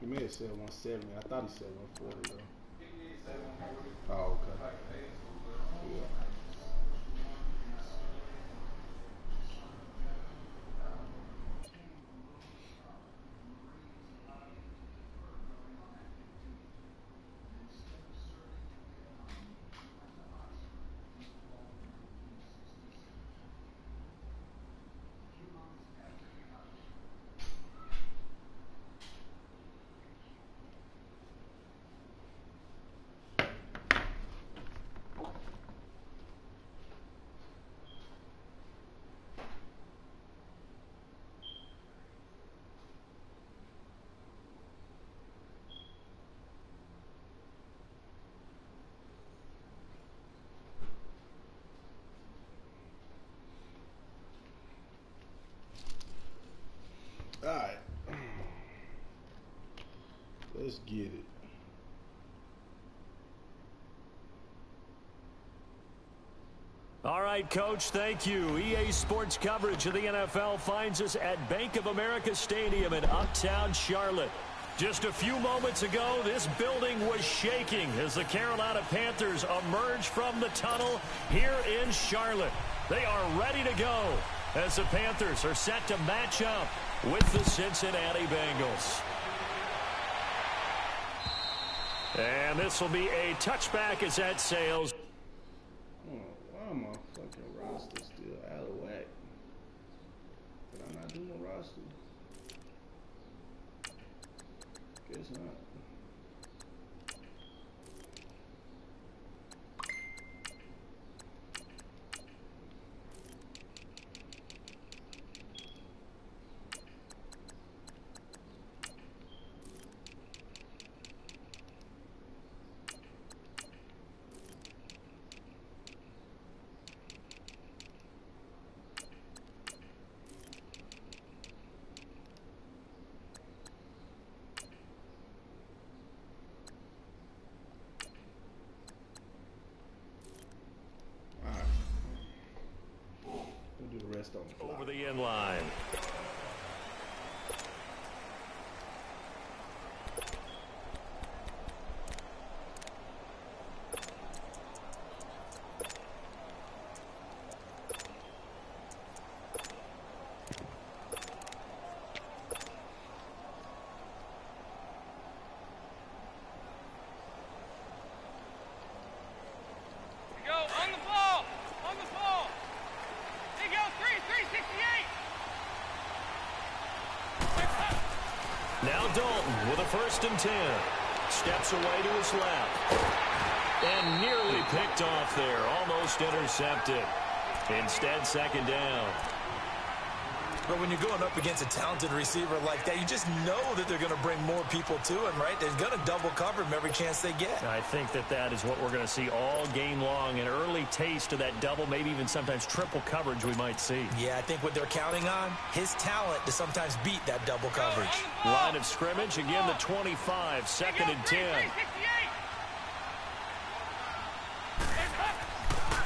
He may have said 170. I thought he said 140 though. Oh, okay. Yeah. All right, let's get it. All right, Coach, thank you. EA Sports coverage of the NFL finds us at Bank of America Stadium in Uptown Charlotte. Just a few moments ago, this building was shaking as the Carolina Panthers emerged from the tunnel here in Charlotte. They are ready to go as the Panthers are set to match up with the Cincinnati Bengals. And this will be a touchback as that sails. Oh, why my fucking roster still out of whack? Did I not do my roster? Guess not. Over the end line. Now Dalton with a 1st and 10. Steps away to his left. And nearly picked off there. Almost intercepted. Instead, 2nd down. But when you're going up against a talented receiver like that, you just know that they're going to bring more people to him, right? They're going to double cover him every chance they get. I think that is what we're going to see all game long. An early taste of that double, maybe even sometimes triple coverage we might see. Yeah, I think what they're counting on, his talent to sometimes beat that double coverage. Line of scrimmage, again the 25, 2nd and 10.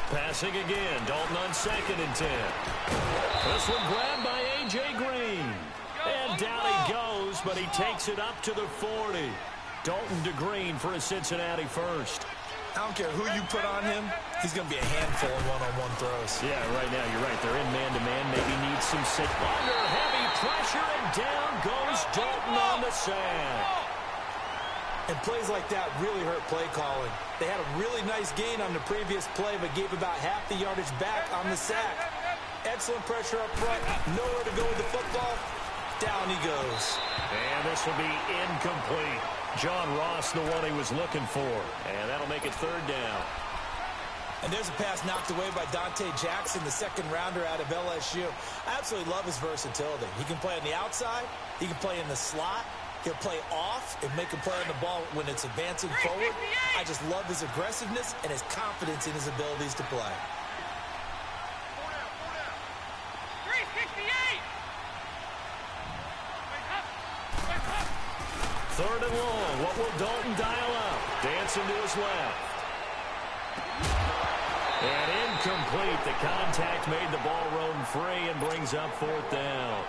Passing again, Dalton on 2nd and 10. This one grabbed by A.J. Green. And down he goes, but he takes it up to the 40. Dalton to Green for a Cincinnati first. I don't care who you put on him, he's going to be a handful of one-on-one throws. Yeah, right now you're right. They're in man-to-man, maybe needs some sit. Under heavy pressure, and down goes Dalton on the sack. And plays like that really hurt play calling. They had a really nice gain on the previous play, but gave about half the yardage back on the sack. Excellent pressure up front. Nowhere to go with the football. Down he goes. And this will be incomplete. John Ross, the one he was looking for. And that'll make it 3rd down. And there's a pass knocked away by Dante Jackson, the 2nd rounder out of LSU. I absolutely love his versatility. He can play on the outside. He can play in the slot. He'll play off and make a play on the ball when it's advancing forward. I just love his aggressiveness and his confidence in his abilities to play. 3rd and long. What will Dalton dial up? Dancing to his left. And incomplete. The contact made the ball roam free and brings up 4th down.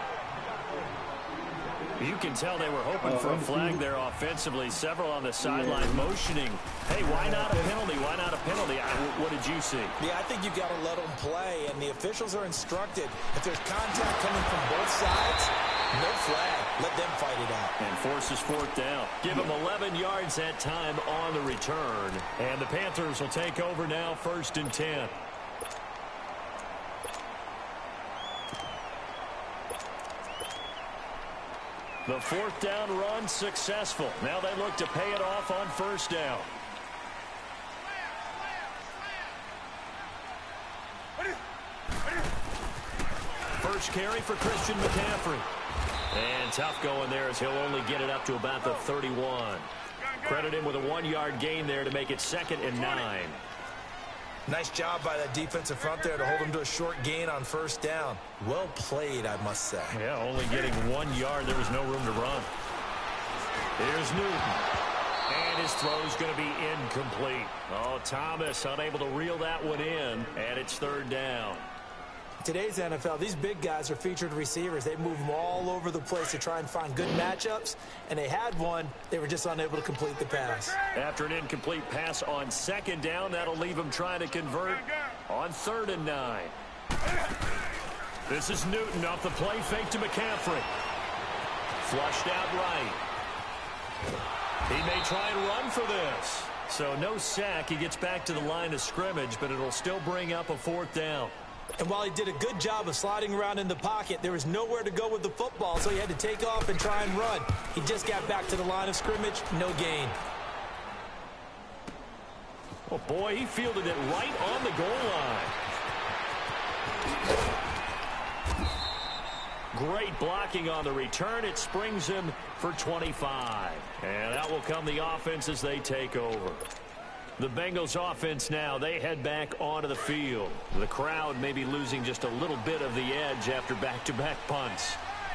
You can tell they were hoping for a flag there offensively. Several on the sideline motioning. Hey, why not a penalty? Why not a penalty? What did you see? Yeah, I think you've got to let them play, and the officials are instructed. If there's contact coming from both sides, no flag. Let them fight it out. And forces fourth down. Give them 11 yards that time on the return. And the Panthers will take over now, 1st and 10. The 4th down run successful. Now they look to pay it off on 1st down. First carry for Christian McCaffrey. And tough going there as he'll only get it up to about the 31. Credit him with a 1-yard gain there to make it 2nd and 9. Nice job by that defensive front there to hold him to a short gain on 1st down. Well played, I must say. Yeah, only getting 1 yard. There was no room to run. Here's Newton. And his throw's going to be incomplete. Oh, Thomas unable to reel that one in. And it's 3rd down. Today's NFL, these big guys are featured receivers. They move them all over the place to try and find good matchups, and they had one. They were just unable to complete the pass. After an incomplete pass on 2nd down, that'll leave them trying to convert on 3rd and 9. This is Newton off the play fake to McCaffrey. Flushed out right. He may try and run for this. So no sack. He gets back to the line of scrimmage, but it'll still bring up a 4th down. And while he did a good job of sliding around in the pocket, there was nowhere to go with the football, so he had to take off and try and run. He just got back to the line of scrimmage, no gain. Oh, boy, he fielded it right on the goal line. Great blocking on the return. It springs him for 25. And out will come the offense as they take over. The Bengals offense now, they head back onto the field. The crowd may be losing just a little bit of the edge after back-to-back punts.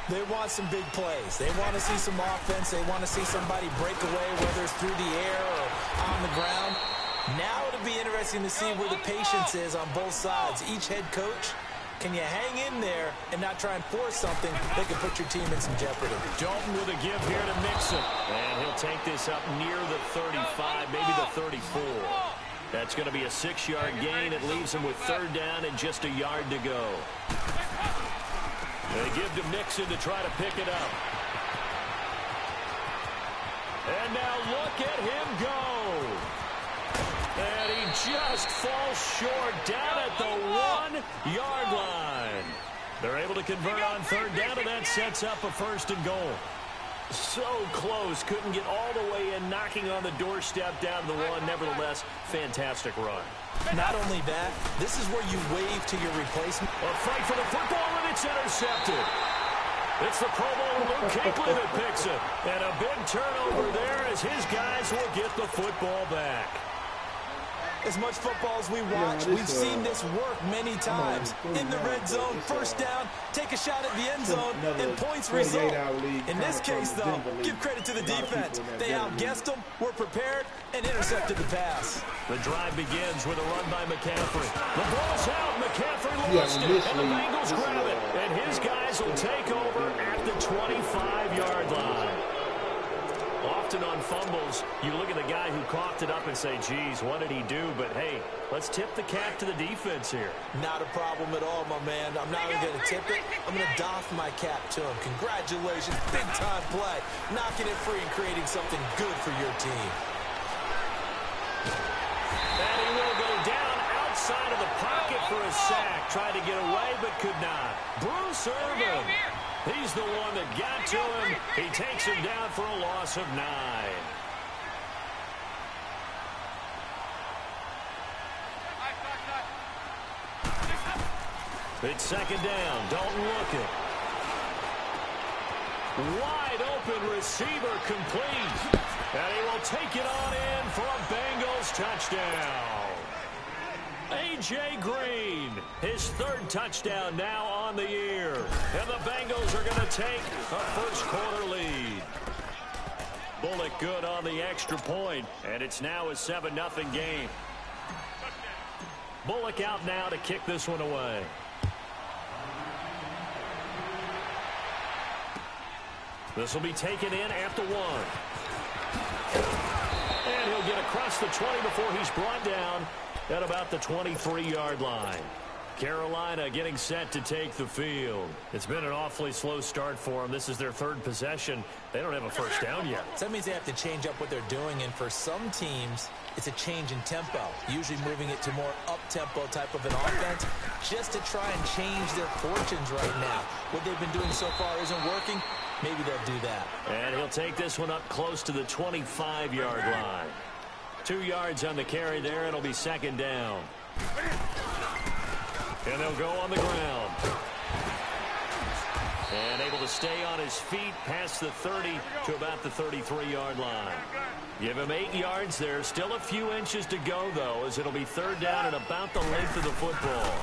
They want some big plays. They want to see some offense. They want to see somebody break away, whether it's through the air or on the ground. Now it'll be interesting to see where the patience is on both sides. Each head coach, can you hang in there and not try and force something that can put your team in some jeopardy? Dalton with a give here to Mixon. And he'll take this up near the 35, maybe the 34. That's going to be a 6-yard gain. It leaves him with 3rd down and just a yard to go. They give to Mixon to try to pick it up. And now look at him go. And he just falls short down at the 1-yard line. They're able to convert on 3rd down, and that sets up a 1st and goal. So close. Couldn't get all the way in, knocking on the doorstep down to the 1. Nevertheless, fantastic run. Not only that, this is where you wave to your replacement. A fight for the football, and it's intercepted. It's the Pro Bowler Luke Kuechly that picks it. And a big turnover there as his guys will get the football back. As much football as we watch, we've seen this work many times. In the red zone, 1st down, take a shot at the end zone, and points result. In this case, though, give credit to the defense. They outguessed them, were prepared, and intercepted the pass. The drive begins with a run by McCaffrey. The ball's out. McCaffrey lost it, and the Bengals grab it. And his guys will take over at the 25-yard line. Often on fumbles, you look at the guy who coughed it up and say, geez, what did he do? But, hey, let's tip the cap to the defense here. Not a problem at all, my man. I'm not even going to tip it. I'm going to doff my cap to him. Congratulations. Big-time play. Knocking it free and creating something good for your team. And he will go down outside of the pocket for a sack. Tried to get away but could not. Bruce Irvin. He's the one that got to him. He takes him down for a loss of 9. It's 2nd down. Dalton looking. Wide open receiver complete. And he will take it on in for a Bengals touchdown. A.J. Green, his 3rd touchdown now on the year. And the Bengals are going to take a 1st-quarter lead. Bullock good on the extra point, and it's now a 7-0 game. Bullock out now to kick this one away. This will be taken in at the 1. And he'll get across the 20 before he's brought down at about the 23-yard line. Carolina getting set to take the field. It's been an awfully slow start for them. This is their 3rd possession. They don't have a first down yet. So that means they have to change up what they're doing, and for some teams, it's a change in tempo, usually moving it to more up-tempo type of an offense just to try and change their fortunes right now. What they've been doing so far isn't working. Maybe they'll do that. And he'll take this one up close to the 25-yard line. 2 yards on the carry there. It'll be 2nd down. And they'll go on the ground. And able to stay on his feet past the 30 to about the 33-yard line. Give him 8 yards there. Still a few inches to go, though, as it'll be 3rd down and about the length of the football.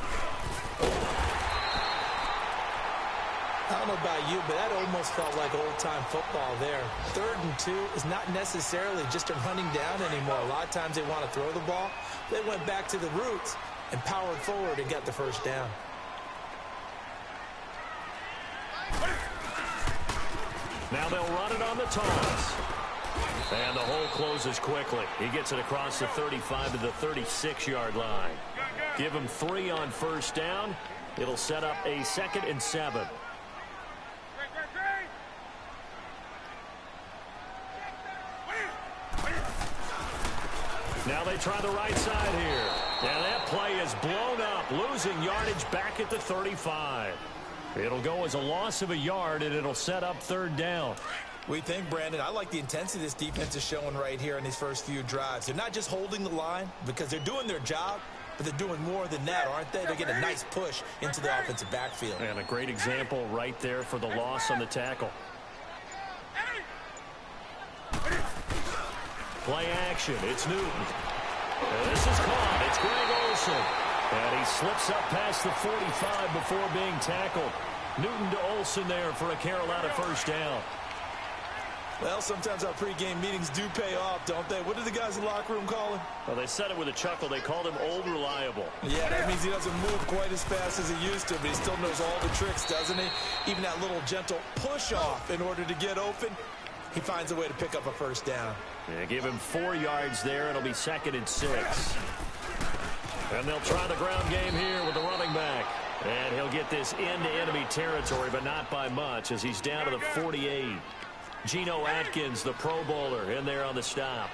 I don't know about you, but that almost felt like old-time football there. 3rd and 2 is not necessarily just a running down anymore. A lot of times they want to throw the ball. They went back to the roots and powered forward and got the first down. Now they'll run it on the toss. And the hole closes quickly. He gets it across the 35 to the 36-yard line. Give him 3 on first down. It'll set up a 2nd and 7. Now they try the right side here. And that play is blown up, losing yardage back at the 35. It'll go as a loss of a yard, and it'll set up 3rd down. We think, Brandon, I like the intensity this defense is showing right here in these first few drives. They're not just holding the line because they're doing their job, but they're doing more than that, aren't they? They're getting a nice push into the offensive backfield. And a great example right there for the loss on the tackle. Play action. It's Newton. And this is caught. It's Greg Olsen. And he slips up past the 45 before being tackled. Newton to Olsen there for a Carolina first down. Well, sometimes our pregame meetings do pay off, don't they? What did the guys in the locker room call him? Well, they said it with a chuckle. They called him Old Reliable. Yeah, that means he doesn't move quite as fast as he used to, but he still knows all the tricks, doesn't he? Even that little gentle push-off in order to get open, he finds a way to pick up a first down. Yeah, give him 4 yards there. It'll be 2nd and 6. And they'll try the ground game here with the running back. And he'll get this into enemy territory, but not by much, as he's down to the 48. Geno Atkins, the Pro Bowler, in there on the stop.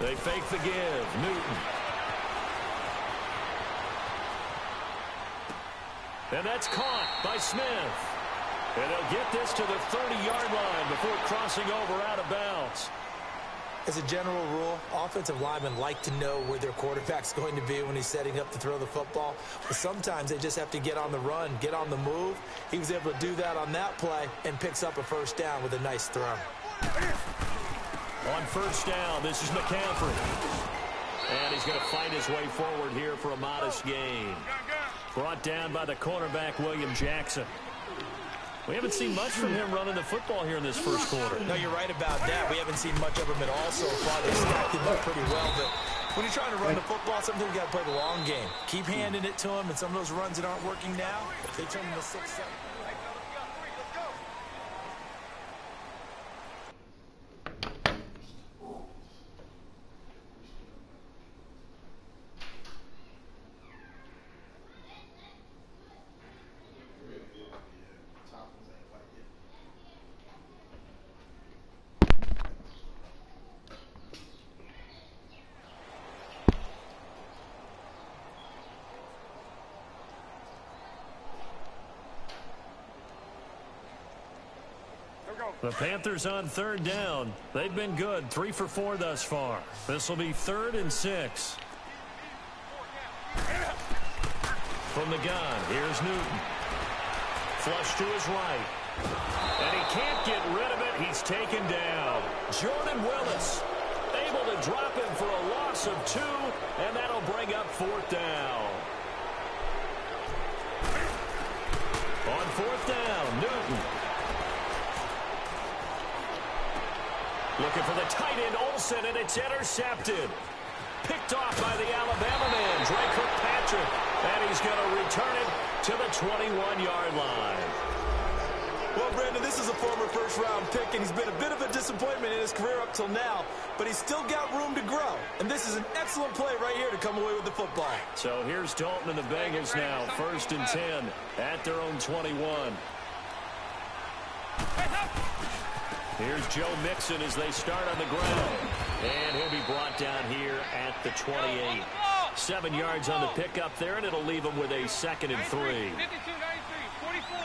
They fake the give. Newton. And that's caught by Smith. And they'll get this to the 30-yard line before crossing over out of bounds. As a general rule, offensive linemen like to know where their quarterback's going to be when he's setting up to throw the football. But sometimes they just have to get on the run, get on the move. He was able to do that on that play and picks up a first down with a nice throw. On first down, this is McCaffrey. And he's going to fight his way forward here for a modest gain. Brought down by the cornerback, William Jackson. We haven't seen much from him running the football here in this first quarter. No, you're right about that. We haven't seen much of him at all so far. They've stacked him up pretty well. But when you're trying to run the football, sometimes you got to play the long game. Keep handing it to him, and some of those runs that aren't working now, they turn into 6-7. The Panthers on 3rd down. They've been good, 3 for 4 thus far. This will be 3rd and 6. From the gun, here's Newton. Flush to his right. And he can't get rid of it. He's taken down. Jordan Willis able to drop him for a loss of 2, and that'll bring up 4th down. On 4th down, Newton. Looking for the tight end, Olsen, and it's intercepted. Picked off by the Alabama man, Drake Kirkpatrick. And he's going to return it to the 21-yard line. Well, Brandon, this is a former first-round pick, and he's been a bit of a disappointment in his career up till now, but he's still got room to grow. And this is an excellent play right here to come away with the football. So here's Dalton and the Bengals now, 1st and 10 at their own 21. Here's Joe Mixon as they start on the ground. And he'll be brought down here at the 28. 7 yards on the pickup there, and it'll leave him with a 2nd and 3.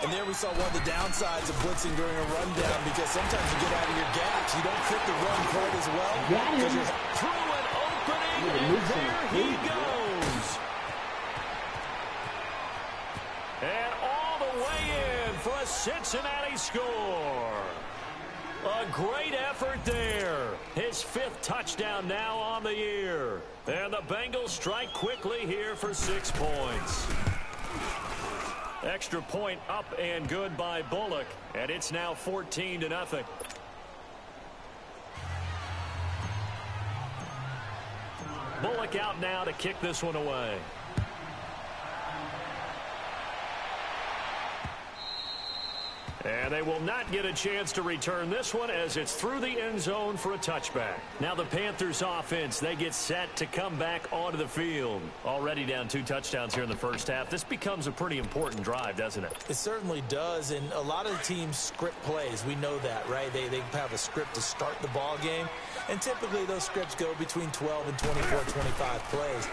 And there we saw one of the downsides of blitzing during a rundown, because sometimes you get out of your gaps. You don't fit the run quite as well. Because you're through an opening, and there he goes. And all the way in for a Cincinnati score. A great effort there. His 5th touchdown now on the year. And the Bengals strike quickly here for 6 points. Extra point up and good by Bullock. And it's now 14-0. Bullock out now to kick this one away. And they will not get a chance to return this one as it's through the end zone for a touchback. Now the Panthers offense, they get set to come back onto the field. Already down 2 touchdowns here in the first half. This becomes a pretty important drive, doesn't it? It certainly does, and a lot of the teams script plays. We know that, right? They have a script to start the ball game, and typically those scripts go between 12 and 24, 25 plays.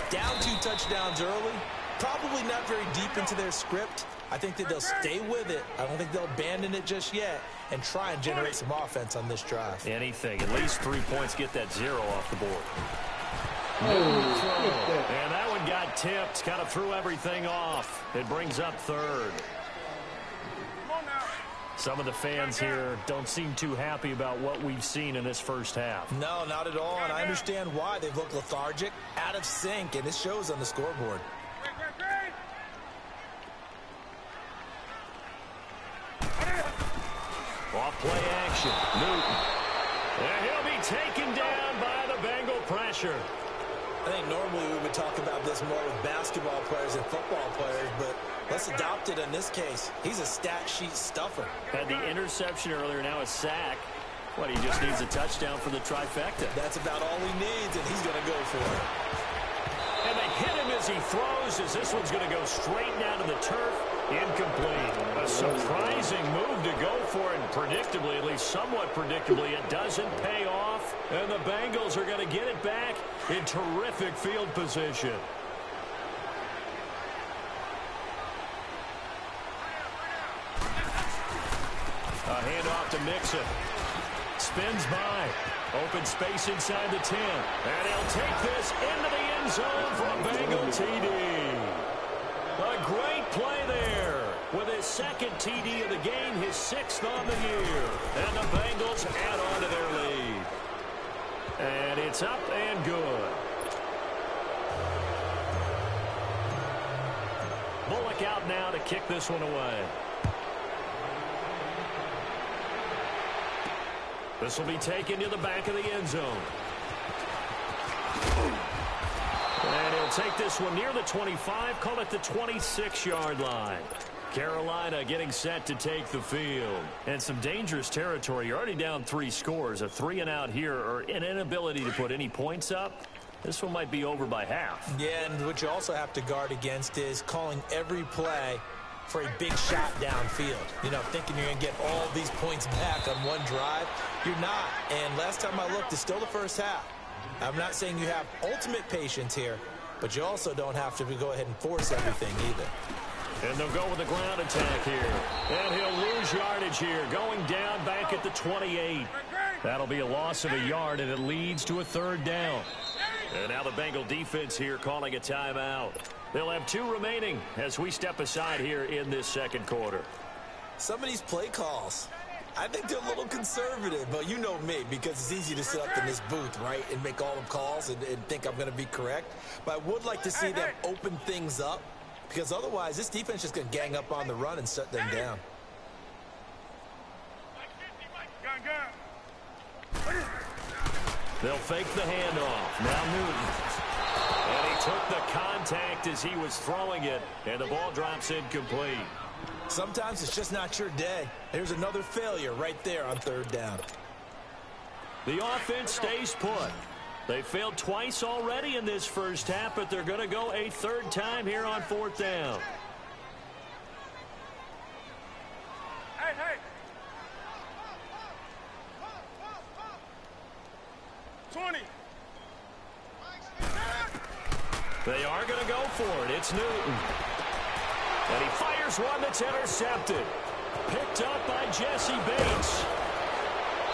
Down 2 touchdowns early, probably not very deep into their script. I think that they'll stay with it. I don't think they'll abandon it just yet and try and generate some offense on this drive. Anything. At least 3 points, get that 0 off the board. And that one got tipped. Kind of threw everything off. It brings up 3rd. Some of the fans here don't seem too happy about what we've seen in this first half. No, not at all, and I understand why. They've looked lethargic, out of sync, and it shows on the scoreboard. Off play action. Newton. And he'll be taken down by the Bengal pressure. I think normally we would talk about this more with basketball players and football players, but let's adopt it in this case. He's a stat sheet stuffer. Had the interception earlier, now a sack. What, he just needs a touchdown for the trifecta. That's about all he needs, and he's going to go for it. And they hit him as he throws, as this one's going to go straight down to the turf. Incomplete. A surprising move to go for it. Predictably, at least somewhat predictably, it doesn't pay off. And the Bengals are going to get it back in terrific field position. A handoff to Mixon. Spins by. Open space inside the 10. And he'll take this into the end zone for a Bengal TD. A great play there. With his 2nd TD of the game, his 6th on the year. And the Bengals add on to their lead. And it's up and good. Bullock out now to kick this one away. This will be taken to the back of the end zone. And he'll take this one near the 25, call it the 26-yard line. Carolina getting set to take the field. And some dangerous territory. You're already down 3 scores. A 3-and-out here, or an inability to put any points up. This one might be over by half. Yeah, and what you also have to guard against is calling every play for a big shot downfield. You know, thinking you're going to get all these points back on one drive. You're not. And last time I looked, it's still the first half. I'm not saying you have ultimate patience here, but you also don't have to go ahead and force everything either. And they'll go with the ground attack here. And he'll lose yardage here, going down back at the 28. That'll be a loss of a yard, and it leads to a 3rd down. And now the Bengal defense here calling a timeout. They'll have 2 remaining as we step aside here in this 2nd quarter. Some of these play calls, I think they're a little conservative, but you know me, because it's easy to sit up in this booth, right, and make all the calls and think I'm going to be correct. But I would like to see them open things up, because otherwise this defense is just going to gang up on the run and shut them down. They'll fake the handoff. Now Newton. And he took the contact as he was throwing it, and the ball drops incomplete. Sometimes it's just not your day. There's another failure right there on third down. The offense stays put. They failed twice already in this first half, but they're going to go a third time here on fourth down. Hey. 20. They are going to go for it. It's Newton. And he fires one that's intercepted. Picked up by Jesse Bates.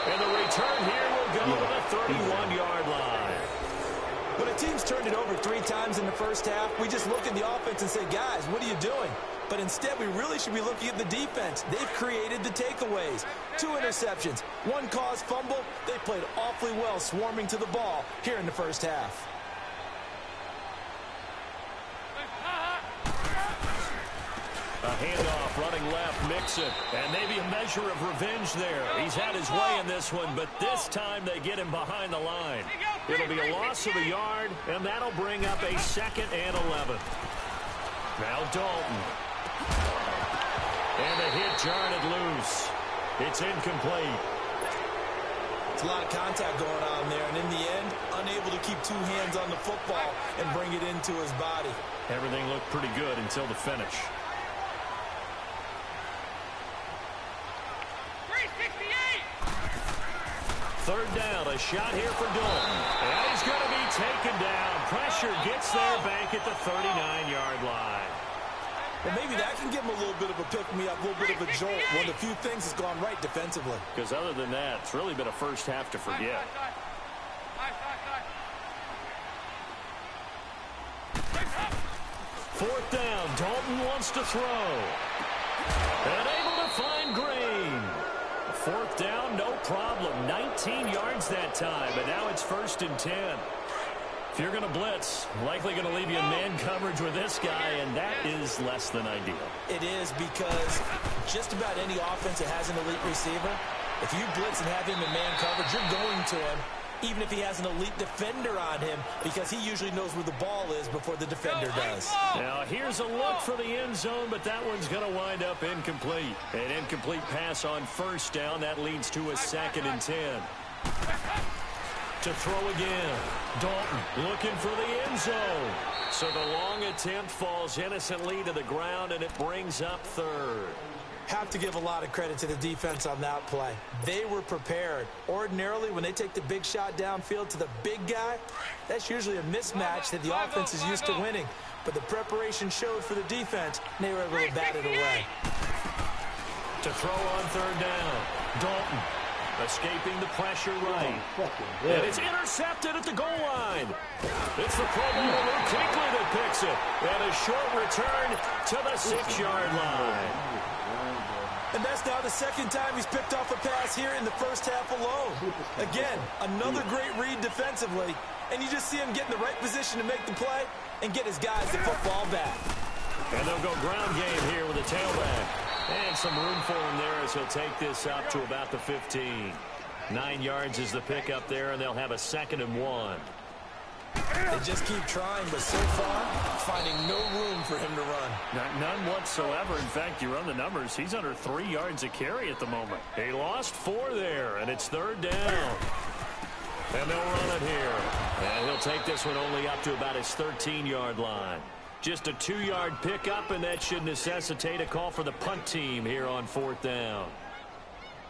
And the return here will go to the 31-yard line. When a team's turned it over 3 times in the first half, we just look at the offense and say, guys, what are you doing? But instead, we really should be looking at the defense. They've created the takeaways. 2 interceptions, 1 caused fumble. They played awfully well swarming to the ball here in the first half. A handoff, running left, Mixon. And maybe a measure of revenge there. He's had his way in this one, but this time they get him behind the line. It'll be a loss of a yard, and that'll bring up a 2nd and 11. Now Dalton. And the hit jarred it loose. It's incomplete. It's a lot of contact going on there, and in the end, unable to keep 2 hands on the football and bring it into his body. Everything looked pretty good until the finish. 3rd down, a shot here for Dalton. And he's going to be taken down. Pressure gets there back at the 39-yard line. Well, maybe that can give him a little bit of a pick-me-up, a little bit of a jolt. One of the few things that's gone right defensively. Because other than that, it's really been a first half to forget. 4th down, Dalton wants to throw. And able to find Green. 4th down, no problem. 19 yards that time, but now it's 1st and 10. If you're going to blitz, likely going to leave you in man coverage with this guy, and that is less than ideal. It is, because just about any offense that has an elite receiver, if you blitz and have him in man coverage, you're going to him, even if he has an elite defender on him, because he usually knows where the ball is before the defender does. Now, here's a look for the end zone, but that one's going to wind up incomplete. An incomplete pass on 1st down. That leads to a 2nd and 10. To throw again. Dalton looking for the end zone. So the long attempt falls innocently to the ground, and it brings up 3rd. Have to give a lot of credit to the defense on that play. They were prepared. Ordinarily, when they take the big shot downfield to the big guy, that's usually a mismatch that the offense is used to winning. But the preparation showed for the defense, and they were able to bat it away. To throw on 3rd down. Dalton escaping the pressure right. And it's intercepted at the goal line. It's the Pro Bowler Luke Kuechly that picks it. And a short return to the 6-yard line. And that's now the 2nd time he's picked off a pass here in the first half alone. Again, another great read defensively. And you just see him get in the right position to make the play and get his guys the football back. And they'll go ground game here with a tailback. And some room for him there as he'll take this up to about the 15. 9 yards is the pickup there, and they'll have a 2nd and 1. They just keep trying, but so far, finding no room for him to run. None whatsoever. In fact, you run the numbers, he's under 3 yards a carry at the moment. He lost 4 there, and it's 3rd down. And they'll run it here. And he'll take this one only up to about his 13-yard line. Just a 2-yard pickup, and that should necessitate a call for the punt team here on 4th down.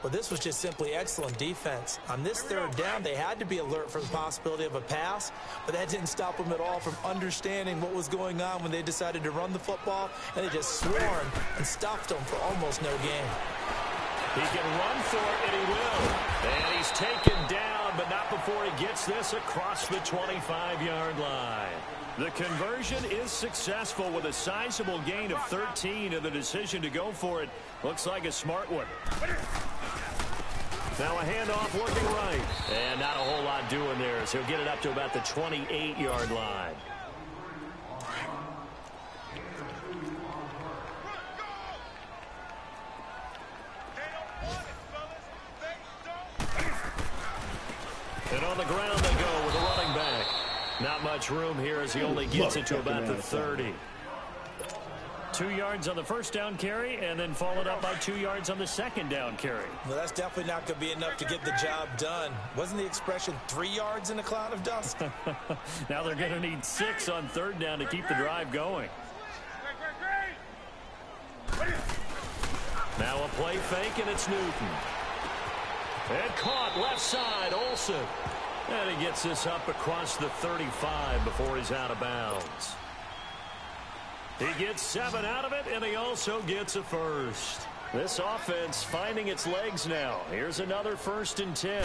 Well, this was just simply excellent defense. On this 3rd down, they had to be alert for the possibility of a pass, but that didn't stop them at all from understanding what was going on when they decided to run the football, and they just swarmed and stopped them for almost no gain. He can run for it, and he will. And he's taken down, but not before he gets this across the 25-yard line. The conversion is successful with a sizable gain of 13, and the decision to go for it looks like a smart one. Now a handoff working right. And not a whole lot doing there, so he'll get it up to about the 28-yard line. And on the ground they go with a running back. Not much much room here as he only gets it to about the 30. 2 yards on the first down carry, and then followed up by 2 yards on the second down carry. Well, that's definitely not going to be enough to get the job done. Wasn't the expression 3 yards in a cloud of dust? Now they're going to need 6 on third down to keep the drive going. Now a play fake, and it's Newton. And caught left side, Olsen. And he gets this up across the 35 before he's out of bounds. He gets 7 out of it, and he also gets a first. This offense finding its legs now. Here's another 1st and 10.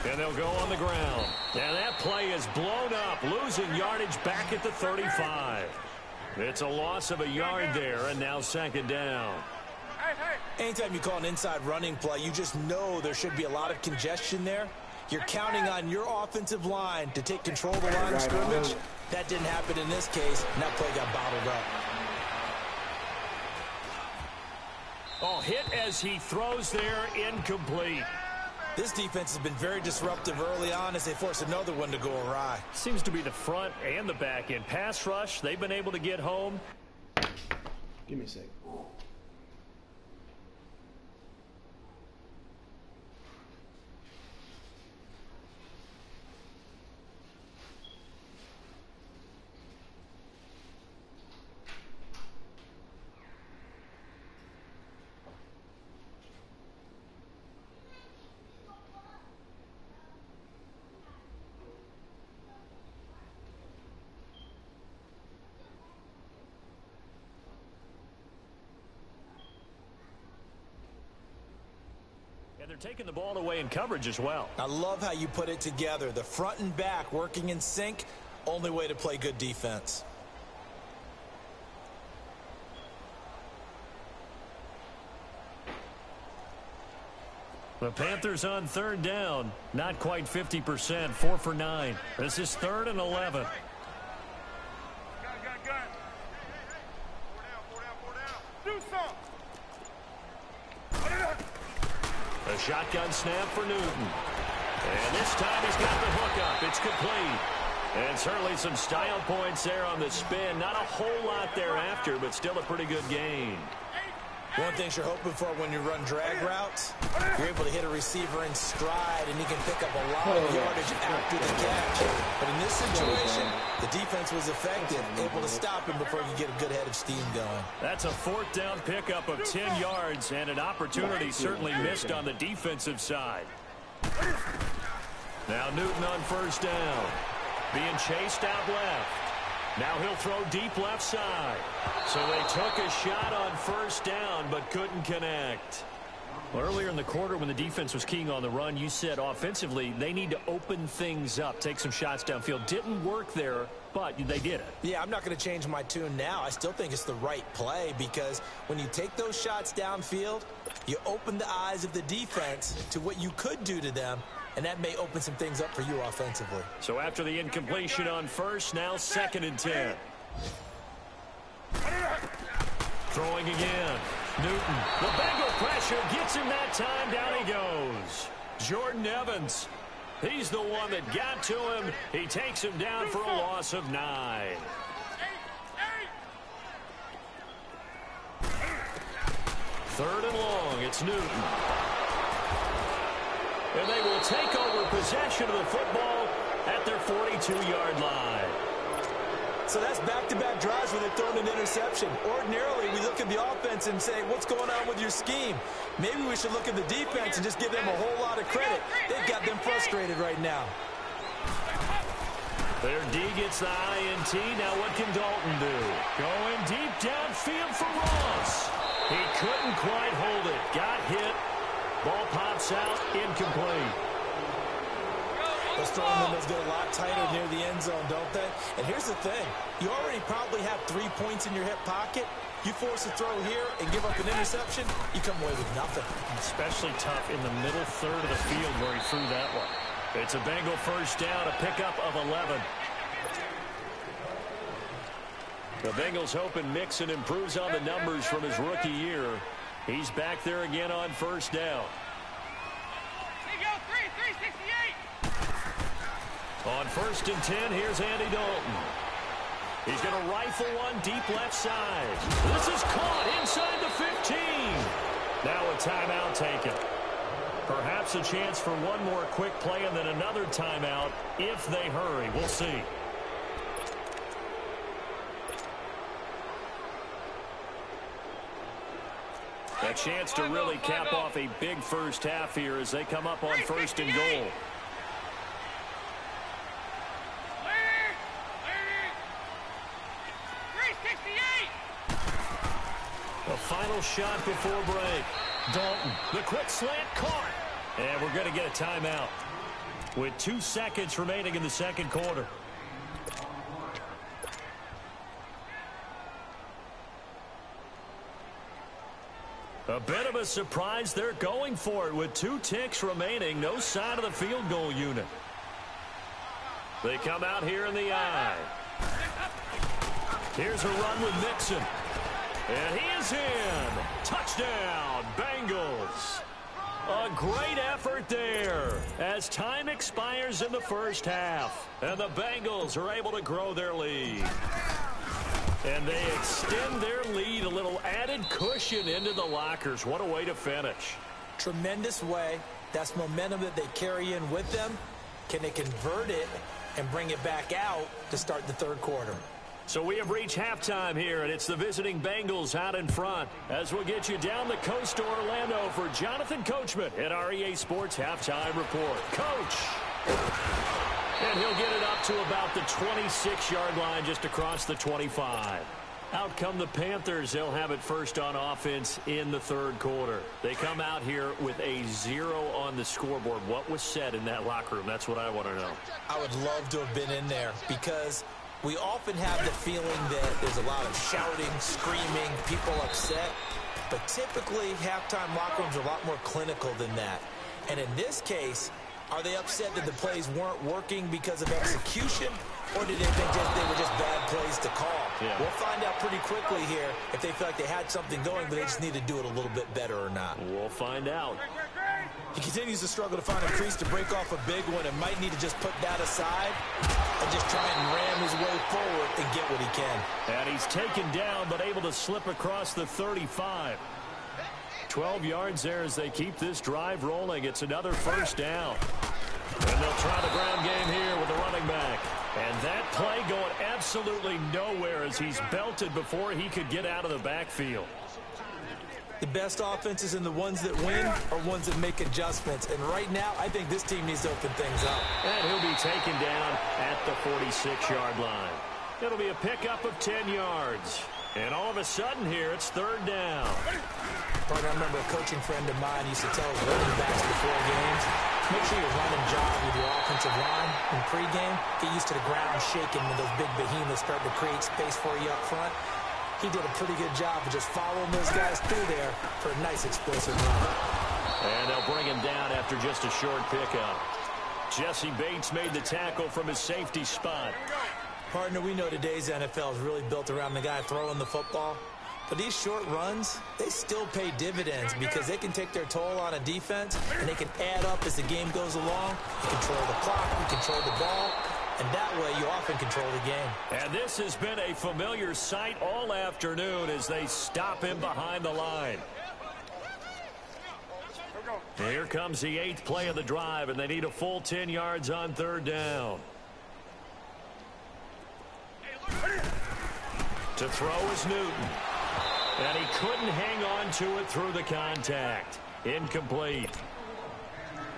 And they'll go on the ground. And that play is blown up, losing yardage back at the 35. It's a loss of a yard there, and now 2nd down. Anytime you call an inside running play, you just know there should be a lot of congestion there. You're counting on your offensive line to take control of the line of scrimmage. That didn't happen in this case, and that play got bottled up. Oh, hit as he throws there, incomplete. This defense has been very disruptive early on as they force another one to go awry. Seems to be the front and the back end. Pass rush, they've been able to get home. Give me a sec. And they're taking the ball away in coverage as well. I love how you put it together. The front and back working in sync. Only way to play good defense. The Panthers on 3rd down. Not quite 50%. 4 for 9. This is 3rd and 11. Gun. 4 down. Do something. A shotgun snap for Newton. And this time he's got the hook up. It's complete. And certainly some style points there on the spin. Not a whole lot thereafter, but still a pretty good gain. One thing you're hoping for when you run drag routes, you're able to hit a receiver in stride, and he can pick up a lot of yardage after the catch. But in this situation, the defense was effective, able to stop him before he could get a good head of steam going. That's a 4th down pickup of 10 yards, and an opportunity certainly missed on the defensive side. Now Newton on 1st down. Being chased out left. Now he'll throw deep left side. So they took a shot on 1st down, but couldn't connect. Well, earlier in the quarter when the defense was keying on the run, you said offensively they need to open things up, take some shots downfield. Didn't work there, but they did it. Yeah, I'm not going to change my tune now. I still think it's the right play because when you take those shots downfield, you open the eyes of the defense to what you could do to them, and that may open some things up for you offensively. So after the incompletion on 1st, now 2nd and 10. Throwing again. Newton. The Bengal pressure gets him that time. Down he goes. Jordan Evans. He's the one that got to him. He takes him down for a loss of 9. 3rd and long. It's Newton. And they will take over possession of the football at their 42-yard line. So that's back-to-back drives where they've thrown an interception. Ordinarily, we look at the offense and say, what's going on with your scheme? Maybe we should look at the defense and just give them a whole lot of credit. They've got them frustrated right now. Their D gets the INT. Now what can Dalton do? Going deep downfield for Ross. He couldn't quite hold it. Got hit. Ball pops out, incomplete. Those throwing windows get a lot tighter near the end zone, don't they? And here's the thing. You already probably have 3 points in your hip pocket. You force a throw here and give up an interception, you come away with nothing. Especially tough in the middle third of the field where he threw that one. It's a Bengal 1st down, a pickup of 11. The Bengals hoping Mixon improves on the numbers from his rookie year. He's back there again on 1st down. On 1st and 10, here's Andy Dalton. He's going to rifle one deep left side. This is caught inside the 15. Now a timeout taken. Perhaps a chance for one more quick play and then another timeout if they hurry. We'll see. A chance to really cap off a big first half here as they come up on 1st and goal. The final shot before break. Dalton, the quick slant caught. And we're going to get a timeout with 2 seconds remaining in the second quarter. A bit of a surprise. They're going for it with 2 ticks remaining. No sign of the field goal unit. They come out here in the eye. Here's a run with Mixon. And he is in. Touchdown, Bengals. A great effort there as time expires in the first half. And the Bengals are able to grow their lead. And they extend their lead, a little added cushion into the lockers. What a way to finish. Tremendous way. That's momentum that they carry in with them. Can they convert it and bring it back out to start the third quarter? So we have reached halftime here, and it's the visiting Bengals out in front. As we'll get you down the coast to Orlando for Jonathan Coachman at our EA Sports Halftime Report. Coach! And he'll get it up to about the 26-yard line just across the 25. Out come the Panthers. They'll have it first on offense in the third quarter. They come out here with a 0 on the scoreboard. What was said in that locker room? That's what I want to know. I would love to have been in there because we often have the feeling that there's a lot of shouting, screaming, people upset. But typically, halftime locker rooms are a lot more clinical than that. And in this case, are they upset that the plays weren't working because of execution, or did they think they were just bad plays to call? Yeah. We'll find out pretty quickly here if they feel like they had something going, but they just need to do it a little bit better or not. We'll find out. He continues to struggle to find a crease to break off a big one and might need to just put that aside and just try and ram his way forward and get what he can. And he's taken down but able to slip across the 35. 12 yards there as they keep this drive rolling. It's another first down. And they'll try the ground game here with the running back. And that play going absolutely nowhere as he's belted before he could get out of the backfield. The best offenses and the ones that win are ones that make adjustments. And right now, I think this team needs to open things up. And he'll be taken down at the 46-yard line. It'll be a pickup of 10 yards. And all of a sudden here, it's third down. Partner, I remember a coaching friend of mine used to tell his running backs before games, make sure you're running job with your offensive line in pregame. Get used to the ground shaking when those big behemoths start to create space for you up front. He did a pretty good job of just following those guys through there for a nice explosive run. And they'll bring him down after just a short pickup. Jesse Bates made the tackle from his safety spot. Partner, we know today's NFL is really built around the guy throwing the football. But these short runs, they still pay dividends because they can take their toll on a defense and they can add up as the game goes along. You control the clock, you control the ball, and that way you often control the game. And this has been a familiar sight all afternoon as they stop him behind the line. Here comes the 8th play of the drive, and they need a full 10 yards on third down. To throw is Newton. And he couldn't hang on to it through the contact. Incomplete.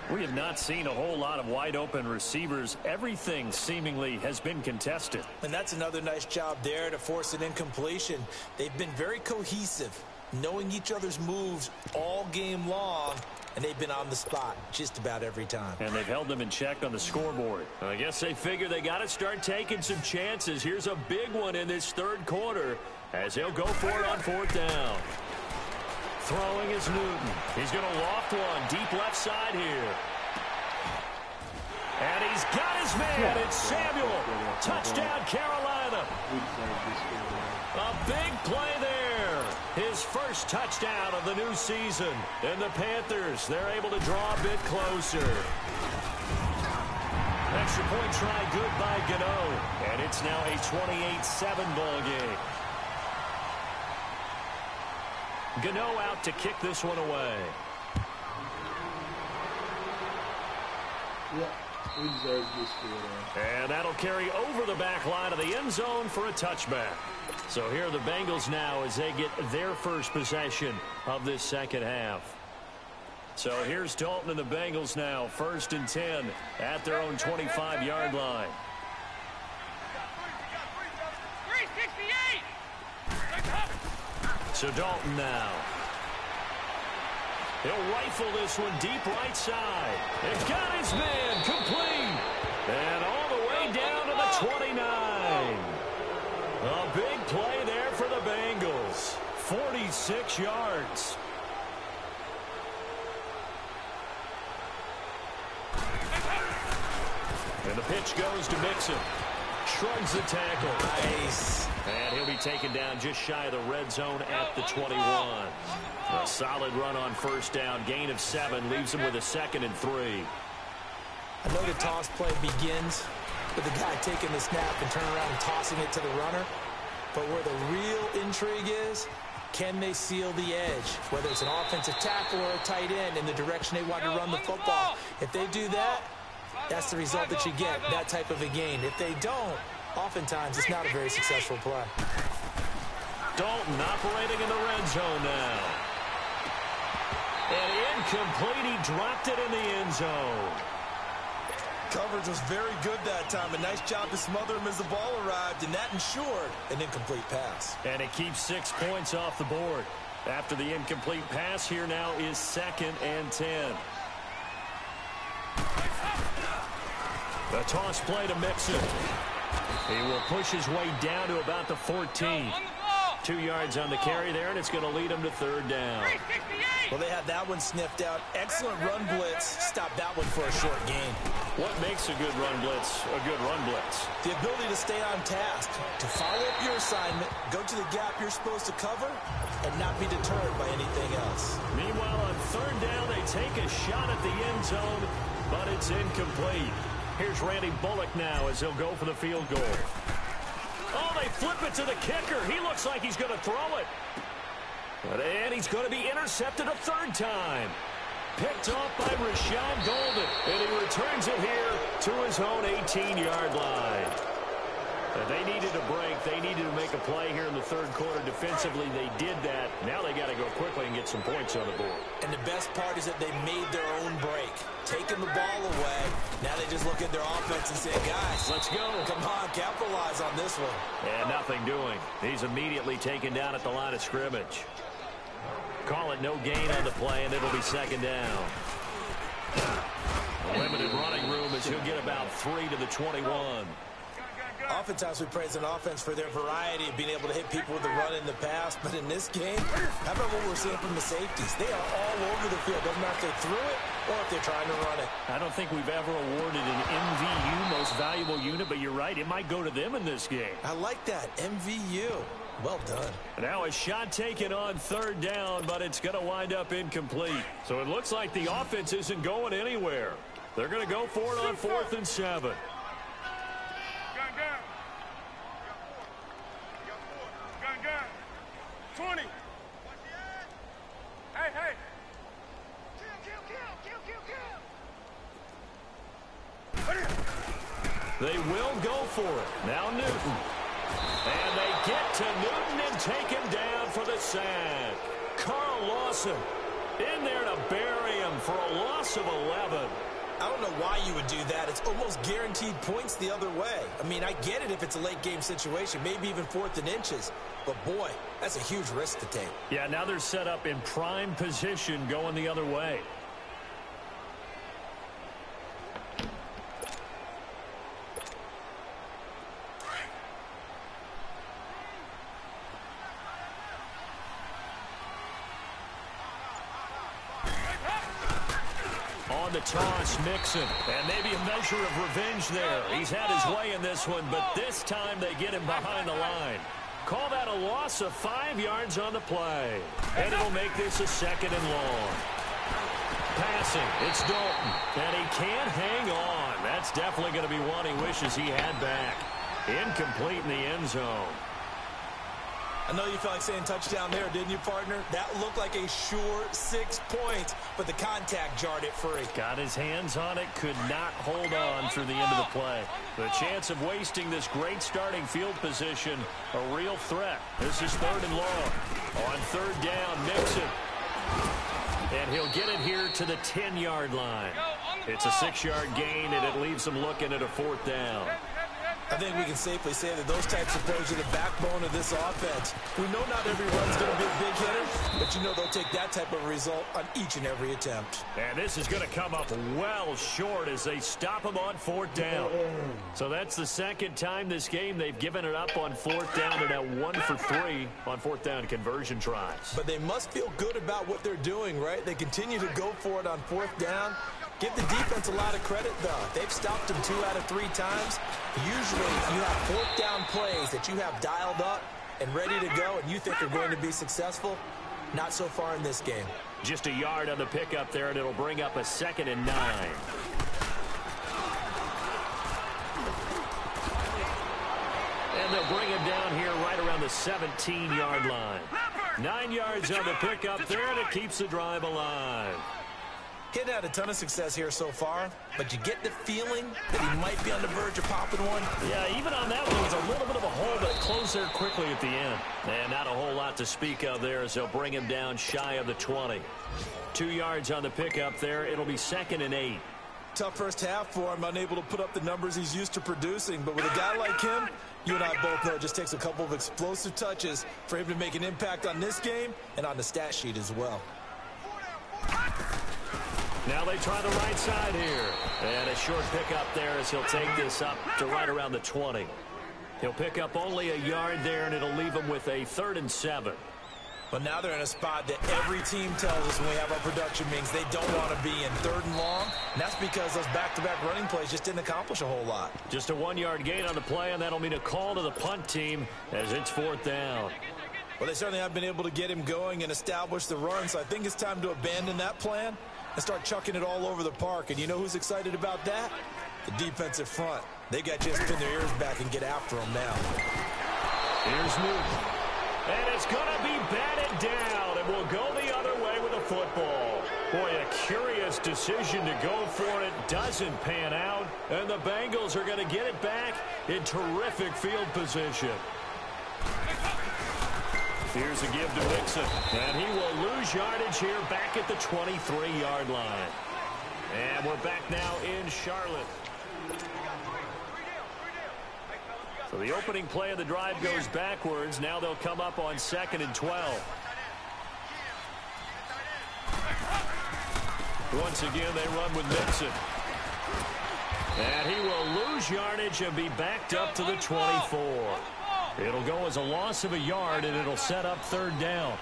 We have not seen a whole lot of wide-open receivers. Everything seemingly has been contested. And that's another nice job there to force an incompletion. They've been very cohesive, knowing each other's moves all game long, and they've been on the spot just about every time. And they've held them in check on the scoreboard. I guess they figure they got to start taking some chances. Here's a big one in this third quarter as he'll go for it on fourth down. Throwing is Newton. He's going to loft one deep left side here. And he's got his man. It's Samuel. Touchdown, Carolina. A big play there. His first touchdown of the new season. And the Panthers, they're able to draw a bit closer. Extra point try good by Gano. And it's now a 28-7 ball game. Gano out to kick this one away. Yeah, he deserves this score. And that'll carry over the back line of the end zone for a touchback. So here are the Bengals now as they get their first possession of this second half. So here's Dalton and the Bengals now, 1st and 10 at their own 25-yard line. 368. So Dalton now. He'll rifle this one deep right side. It's got his man complete. And all the way down to the 29. A big play there for the Bengals. 46 yards. And the pitch goes to Mixon. Shrugs the tackle. Nice. And he'll be taken down just shy of the red zone at the 21. A solid run on first down. Gain of 7 leaves him with a 2nd and 3. I know the toss play begins with the guy taking the snap and turning around and tossing it to the runner. But where the real intrigue is, can they seal the edge? Whether it's an offensive tackle or a tight end in the direction they want to run the football. If they do that, that's the result that you get, that type of a gain. If they don't, oftentimes it's not a very successful play. Dalton operating in the red zone now. And incomplete. He dropped it in the end zone. Coverage was very good that time. A nice job to smother him as the ball arrived, and that ensured an incomplete pass. And it keeps 6 points off the board. After the incomplete pass, here now is 2nd and 10. The toss play to Mixon. He will push his way down to about the 14. 2 yards on the carry there, and it's going to lead him to 3rd down. Well, they had that one sniffed out. Excellent run blitz. Stop that one for a short gain. What makes a good run blitz a good run blitz? The ability to stay on task, to follow up your assignment, go to the gap you're supposed to cover, and not be deterred by anything else. Meanwhile, on 3rd down, they take a shot at the end zone, but it's incomplete. Here's Randy Bullock now as he'll go for the field goal. Oh, they flip it to the kicker. He looks like he's going to throw it. And he's going to be intercepted a 3rd time. Picked off by Rashad Golden. And he returns it here to his own 18-yard line. And they needed a break. They needed to make a play here in the 3rd quarter. Defensively, they did that. Now they got to go quickly and get some points on the board. And the best part is that they made their own break. Taking the ball away. Now they just look at their offense and say, guys, let's go. Come on, capitalize on this one. And nothing doing. He's immediately taken down at the line of scrimmage. Call it no gain on the play, and it'll be 2nd down. Limited running room as he'll get about 3 to the 21. Oftentimes we praise an offense for their variety of being able to hit people with the run in the pass. But in this game, how about what we're seeing from the safeties? They are all over the field. Doesn't matter if they threw it or if they're trying to run it. I don't think we've ever awarded an MVU, most valuable unit, but you're right. It might go to them in this game. I like that. MVU. Well done. Now a shot taken on 3rd down, but it's going to wind up incomplete. So it looks like the offense isn't going anywhere. They're going to go for it on 4th and 7. Gun. 20. Hey. They will go for it. Now Newton. And they get to Newton and take him down for the sack. Carl Lawson in there to bury him for a loss of 11. I don't know why you would do that. It's almost guaranteed points the other way. I mean, I get it if it's a late game situation, maybe even 4th and inches. But, boy, that's a huge risk to take. Yeah, now they're set up in prime position going the other way. On the toss, Mixon. And maybe a measure of revenge there. He's had his way in this one, but this time they get him behind the line. Call that a loss of 5 yards on the play. And it'll make this a 2nd and long. Passing, it's Dalton. And he can't hang on. That's definitely going to be one he wishes he had back. Incomplete in the end zone. I know you felt like saying touchdown there, didn't you, partner? That looked like a sure 6 points, but the contact jarred it free. Got his hands on it, could not hold on through the end of the play. The chance of wasting this great starting field position, a real threat. This is 3rd and long. On 3rd down, Mixon. And he'll get it here to the 10-yard line. It's a 6-yard gain, and it leaves him looking at a 4th down. I think we can safely say that those types of plays are the backbone of this offense. We know not every run's going to be a big hitter, but you know they'll take that type of result on each and every attempt. And this is going to come up well short as they stop him on 4th down. So that's the 2nd time this game they've given it up on 4th down, and now 1 for 3 on 4th down conversion tries. But they must feel good about what they're doing, right? They continue to go for it on 4th down. Give the defense a lot of credit, though. They've stopped them 2 out of 3 times. Usually, you have 4th down plays that you have dialed up and ready to go, and you think are going to be successful. Not so far in this game. Just a yard on the pickup there, and it'll bring up a 2nd and 9. And they'll bring him down here right around the 17-yard line. 9 yards on the pickup there, and it keeps the drive alive. Kid had a ton of success here so far, but you get the feeling that he might be on the verge of popping one. Yeah, even on that one, it was a little bit of a hole, but it closed there quickly at the end. And not a whole lot to speak of there as they'll bring him down shy of the 20. 2 yards on the pickup there. It'll be 2nd and 8. Tough first half for him, unable to put up the numbers he's used to producing. But with a guy like him, you and I both know it just takes a couple of explosive touches for him to make an impact on this game and on the stat sheet as well. Now they try the right side here. And a short pickup there as he'll take this up to right around the 20. He'll pick up only a yard there, and it'll leave him with a 3rd and 7. But now they're in a spot that every team tells us when we have our production meetings they don't want to be in 3rd and long. And that's because those back-to-back running plays just didn't accomplish a whole lot. Just a 1-yard gain on the play, and that'll mean a call to the punt team as it's 4th down. Well, they certainly have been able to get him going and establish the run, so I think it's time to abandon that plan and start chucking it all over the park. And you know who's excited about that? The defensive front. They got to just pin their ears back and get after him now. Here's Newton. And it's going to be batted down, and we'll go the other way with the football. Boy, a curious decision to go for it. Doesn't pan out, and the Bengals are going to get it back in terrific field position. Here's a give to Mixon, and he will lose yardage here back at the 23-yard line. And we're back now in Charlotte. So the opening play of the drive goes backwards. Now they'll come up on 2nd and 12. Once again, they run with Mixon. And he will lose yardage and be backed up to the 24. It'll go as a loss of a yard, and it'll set up 3rd down.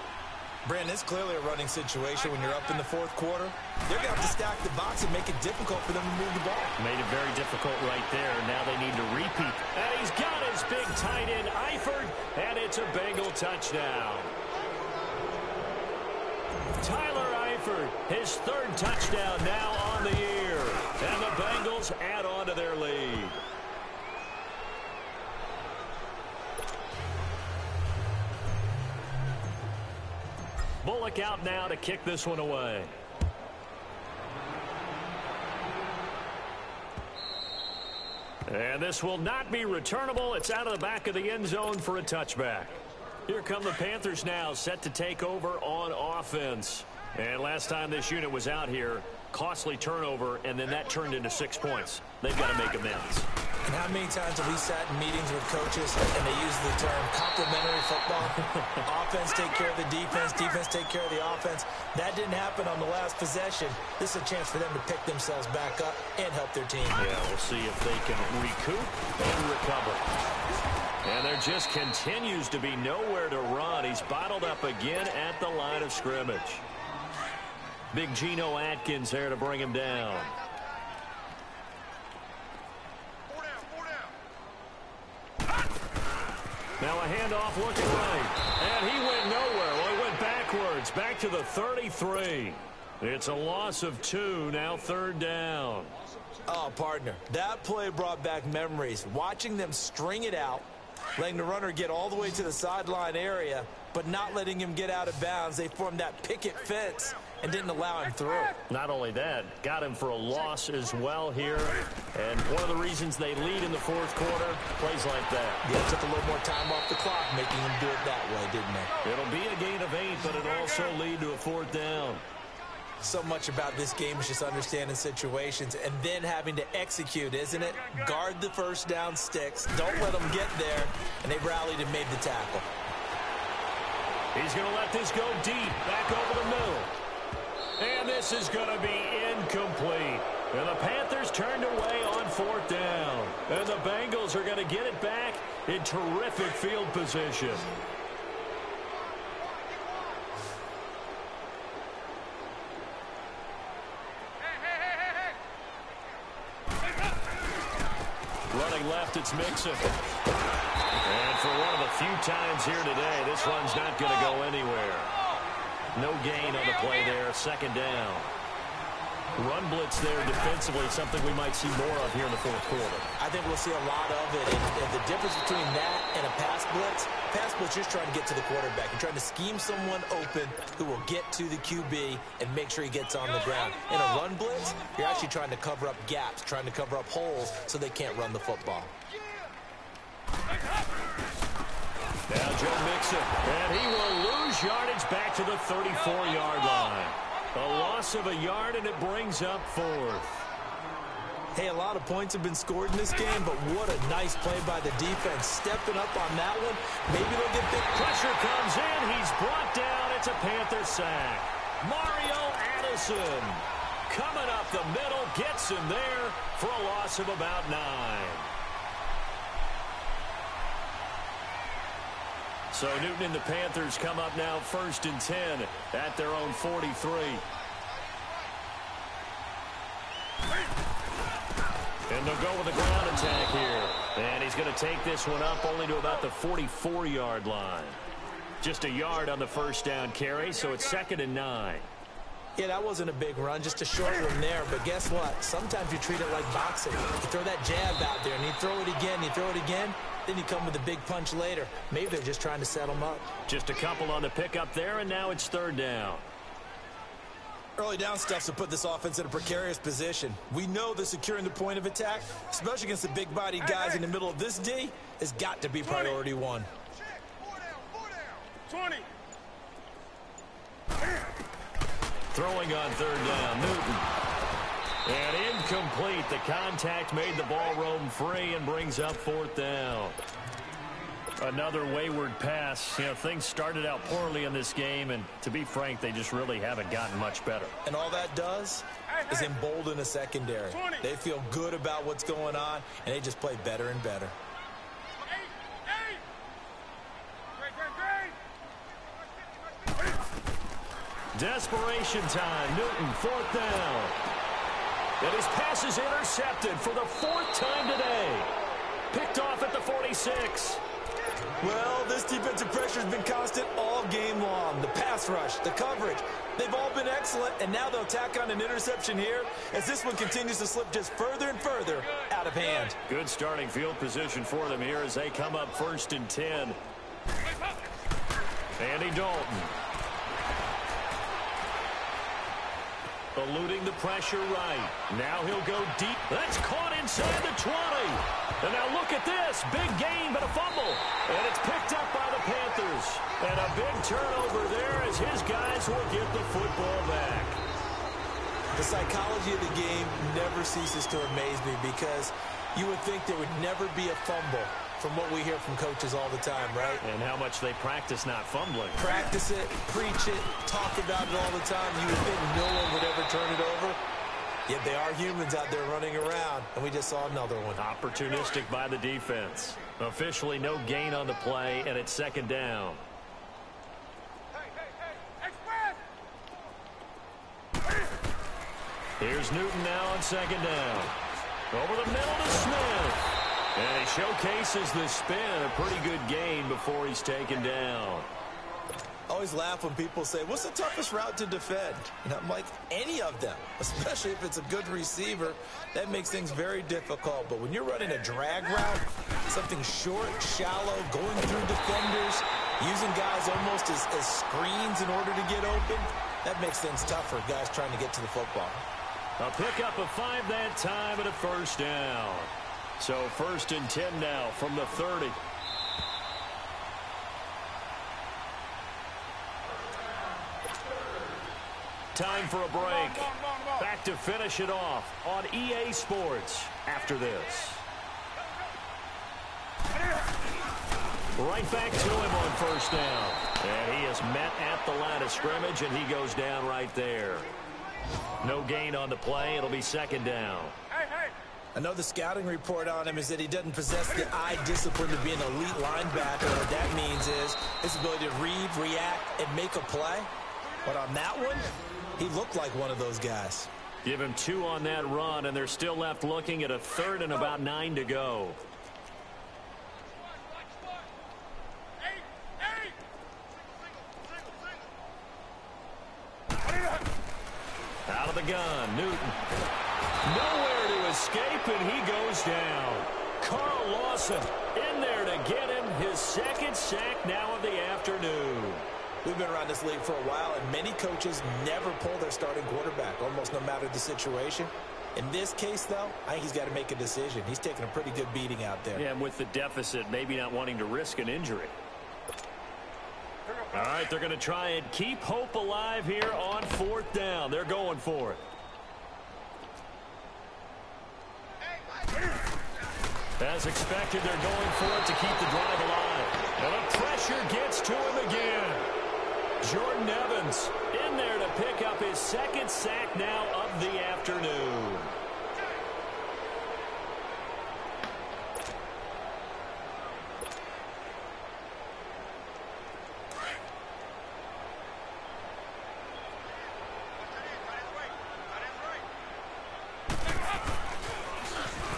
Brandon, it's clearly a running situation when you're up in the 4th quarter. They're going to have to stack the box and make it difficult for them to move the ball. Made it very difficult right there. Now they need to repeat. And he's got his big tight end, Eifert, and it's a Bengal touchdown. Tyler Eifert, his 3rd touchdown now on the year. And the Bengals add on to their lead. Bullock out now to kick this one away. And this will not be returnable. It's out of the back of the end zone for a touchback. Here come the Panthers now, set to take over on offense. And last time this unit was out here, costly turnover, and then that turned into 6 points. They've got to make amends. And how many times have we sat in meetings with coaches and they use the term complementary football? Offense take care of the defense, defense take care of the offense. That didn't happen on the last possession. This is a chance for them to pick themselves back up and help their team. Yeah, we'll see if they can recoup and recover. And there just continues to be nowhere to run. He's bottled up again at the line of scrimmage. Big Geno Atkins there to bring him down. Now a handoff looking right. And he went nowhere. Well, he went backwards. Back to the 33. It's a loss of 2, now 3rd down. Oh, partner, that play brought back memories. Watching them string it out, letting the runner get all the way to the sideline area, but not letting him get out of bounds. They formed that picket fence and didn't allow him through. Not only that, got him for a loss as well here. And one of the reasons they lead in the 4th quarter, plays like that. Yeah, took a little more time off the clock, making him do it that way, didn't it? It'll be a gain of 8, but it'll also lead to a 4th down. So much about this game is just understanding situations and then having to execute, isn't it? Guard the first down sticks. Don't let them get there. And they rallied and made the tackle. He's going to let this go deep, back over the middle. And this is going to be incomplete. And the Panthers turned away on 4th down. And the Bengals are going to get it back in terrific field position. Running left, it's Mixon. And for one of the few times here today, this run's not going to go anywhere. No gain on the play there, 2nd down. Run blitz there defensively, something we might see more of here in the 4th quarter. I think we'll see a lot of it. And the difference between that and a pass blitz just trying to get to the quarterback. You're trying to scheme someone open who will get to the QB and make sure he gets on the ground. In a run blitz, you're actually trying to cover up gaps, trying to cover up holes so they can't run the football. Now Joe Mixon, and he will lose yardage back to the 34-yard line. A loss of a yard, and it brings up 4th. Hey, a lot of points have been scored in this game, but what a nice play by the defense. Stepping up on that one. Maybe they'll get big. Pressure comes in. He's brought down. It's a Panther sack. Mario Addison coming up the middle, gets him there for a loss of about 9. So Newton and the Panthers come up now 1st and 10 at their own 43. And they'll go with a ground attack here. And he's going to take this one up only to about the 44-yard line. Just a yard on the 1st down carry, so it's 2nd and 9. Yeah, that wasn't a big run, just a short one there. But guess what? Sometimes you treat it like boxing. You throw that jab out there, and you throw it again, you throw it again. Then you come with a big punch later. Maybe they're just trying to set them up. Just a couple on the pickup there, and now it's 3rd down. Early down stuff to put this offense in a precarious position. We know that securing the point of attack, especially against the big-bodied guys in the middle of this D, has got to be priority 1. 20. Throwing on 3rd down, Newton. And incomplete. The contact made the ball roam free and brings up 4th down. Another wayward pass. You know, things started out poorly in this game, and to be frank, they just really haven't gotten much better. And all that does is embolden a secondary. They feel good about what's going on, and they just play better and better. Desperation time. Newton, 4th down. And his pass is intercepted for the 4th time today. Picked off at the 46. Well, this defensive pressure has been constant all game long. The pass rush, the coverage, they've all been excellent, and now they'll tack on an interception here as this one continues to slip just further and further out of hand. Good starting field position for them here as they come up 1st and 10. Andy Dalton. Eluding the pressure right. Now he'll go deep. That's caught inside the 20. And now look at this. Big gain, but a fumble. And it's picked up by the Panthers. And a big turnover there as his guys will get the football back. The psychology of the game never ceases to amaze me because you would think there would never be a fumble from what we hear from coaches all the time, right? And how much they practice not fumbling. Practice it, preach it, talk about it all the time. You would think no one would ever turn it over. Yet they are humans out there running around, and we just saw another one. Opportunistic by the defense. Officially no gain on the play, and it's 2nd down. Here's Newton now on 2nd down. Over the middle to Smith. And he showcases the spin, a pretty good gain before he's taken down. Always laugh when people say, what's the toughest route to defend? And I'm like, any of them, especially if it's a good receiver. That makes things very difficult. But when you're running a drag route, something short, shallow, going through defenders, using guys almost as screens in order to get open, that makes things tough for guys trying to get to the football. A pickup of 5 that time and a first down. So 1st and 10 now from the 30. Time for a break. Back to finish it off on EA Sports after this. Right back to him on first down. And he is met at the line of scrimmage, and he goes down right there. No gain on the play. It'll be 2nd down. I know the scouting report on him is that he doesn't possess the eye discipline to be an elite linebacker. What that means is his ability to read, react, and make a play. But on that one, he looked like one of those guys. Give him 2 on that run, and they're still left looking at a 3rd and about 9 to go. Out of the gun, Newton. Nowhere to escape, and he goes down. Carl Lawson in there to get him his 2nd sack now of the afternoon. We've been around this league for a while, and many coaches never pull their starting quarterback, almost no matter the situation. In this case, though, I think he's got to make a decision. He's taking a pretty good beating out there. Yeah, and with the deficit, maybe not wanting to risk an injury. All right, they're going to try and keep hope alive here on 4th down. They're going for it. As expected, they're going for it to keep the drive alive. And the pressure gets to him again. Jordan Evans in there to pick up his 2nd sack now of the afternoon.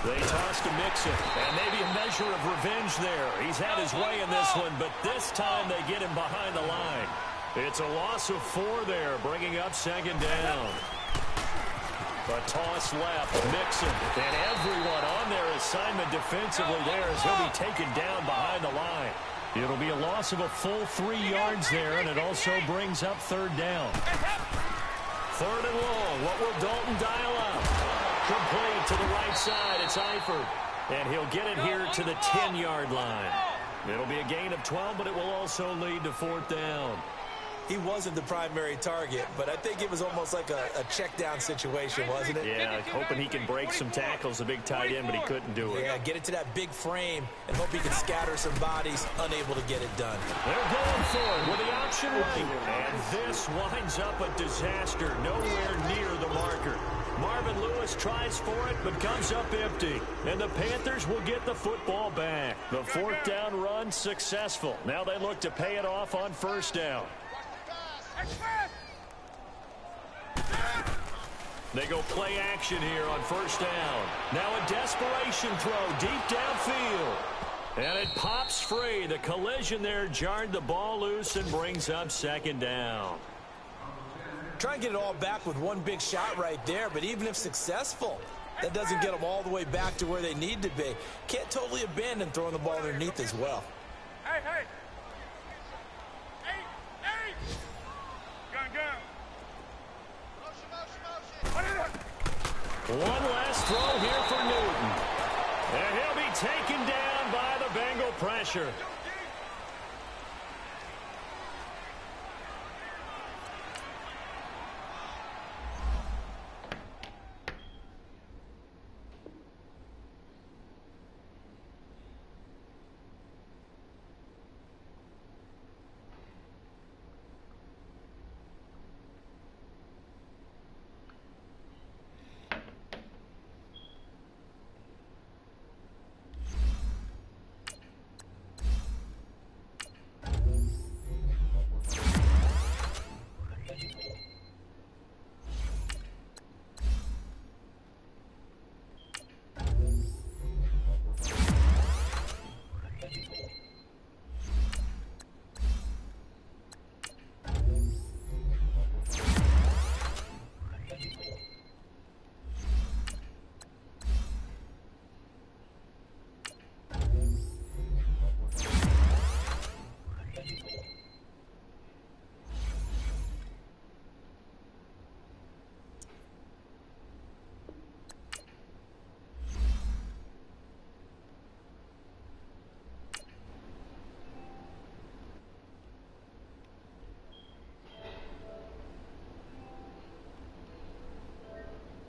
They toss to Mixon, and maybe a measure of revenge there. He's had his way in this one, but this time they get him behind the line. It's a loss of 4 there, bringing up 2nd down. A toss left, Mixon, and everyone on their assignment defensively there as he'll be taken down behind the line. It'll be a loss of a full 3 yards there, and it also brings up 3rd down. 3rd and long. What will Dalton dial up? Complete to the right side. It's Eifert. And he'll get it here to the 10-yard line. It'll be a gain of 12, but it will also lead to 4th down. He wasn't the primary target, but I think it was almost like a check-down situation, wasn't it? Yeah, hoping he can break some tackles, a big tight end, but he couldn't do it. Yeah, get it to that big frame and hope he can scatter some bodies, unable to get it done. They're going for it with the option right. And this winds up a disaster, nowhere near the marker. Marvin Lewis tries for it, but comes up empty. And the Panthers will get the football back. The 4th down run successful. Now they look to pay it off on 1st down. They go play action here on 1st down. Now a desperation throw deep downfield. And it pops free. The collision there jarred the ball loose and brings up 2nd down. Try and get it all back with one big shot right there, but even if successful, that doesn't get them all the way back to where they need to be. Can't totally abandon throwing the ball underneath as well. Hey, hey. One last throw here for Newton. And he'll be taken down by the Bengal pressure.